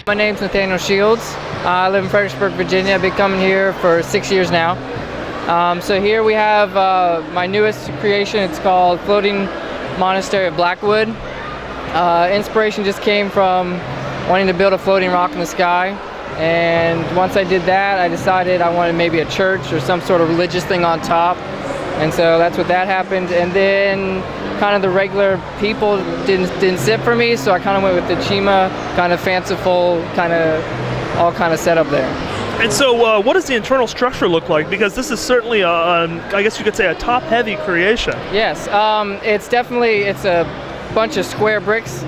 My name's Nathaniel Shields. I live in Fredericksburg, Virginia. I've been coming here for 6 years now. So here we have my newest creation. It's called Floating Monastery of Blackwood. Inspiration just came from wanting to build a floating rock in the sky. And once I did that, I decided I wanted maybe a church or some sort of religious thing on top. And so that's what that happened. And then kind of the regular people didn't sit for me, so I kind of went with the Chima, kind of fanciful, all kind of setup there. And so what does the internal structure look like? Because this is certainly, I guess you could say, a top-heavy creation. Yes, it's a bunch of square bricks,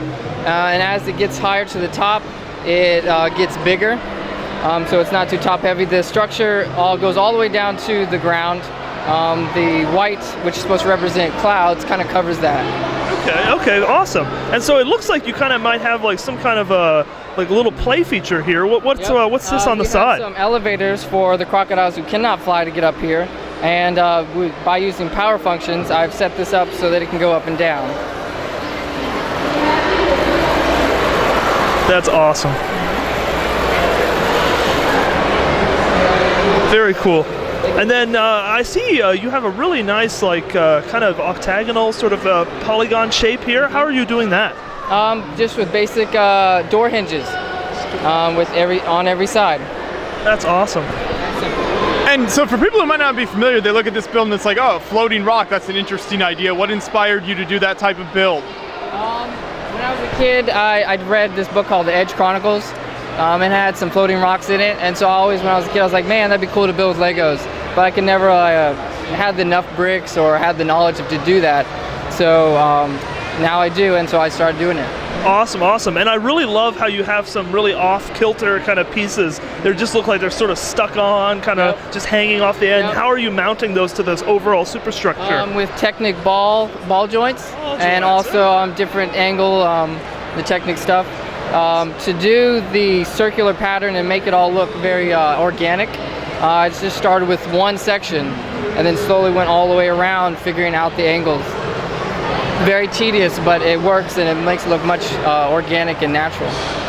and as it gets higher to the top, it gets bigger. So it's not too top-heavy. The structure goes all the way down to the ground. The white, which is supposed to represent clouds, kind of covers that. Okay, awesome. And so it looks like you kind of might have like some kind of a little play feature here. What's this on the side? We have some elevators for the crocodiles who cannot fly to get up here, and by using power functions, I've set this up so that it can go up and down. That's awesome. Very cool. And then I see you have a really nice, kind of octagonal sort of polygon shape here. How are you doing that? Just with basic door hinges, on every side. That's awesome. And so for people who might not be familiar, they look at this build and it's like, oh, floating rock, that's an interesting idea. What inspired you to do that type of build? When I was a kid, I'd read this book called The Edge Chronicles. It had some floating rocks in it, and so when I was a kid, I was like, man, that'd be cool to build with Legos. But I could never had enough bricks or had the knowledge to do that. So now I do, and so I started doing it. Awesome. And I really love how you have some really off-kilter kind of pieces. They just look like they're sort of stuck on, kind of just hanging off the end. Yep. How are you mounting those to this overall superstructure? With Technic ball joints, and also different angle, the Technic stuff. To do the circular pattern and make it all look very organic, I just started with one section and then slowly went all the way around figuring out the angles. Very tedious, but it works and it makes it look much organic and natural.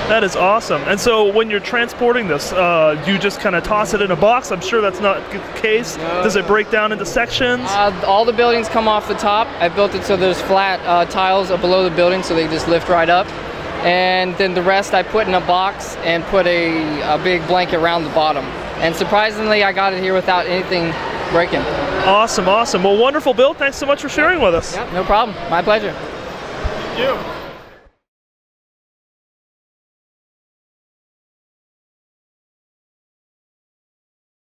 That is awesome. And so when you're transporting this, do you just kind of toss it in a box? I'm sure that's not the case. No. Does it break down into sections? All the buildings come off the top. I built it so there's flat tiles below the building so they just lift right up. And then the rest I put in a box and put a big blanket around the bottom. And surprisingly, I got it here without anything breaking. Awesome. Well, wonderful build. Thanks so much for sharing with us. Yep, no problem. My pleasure. Thank you.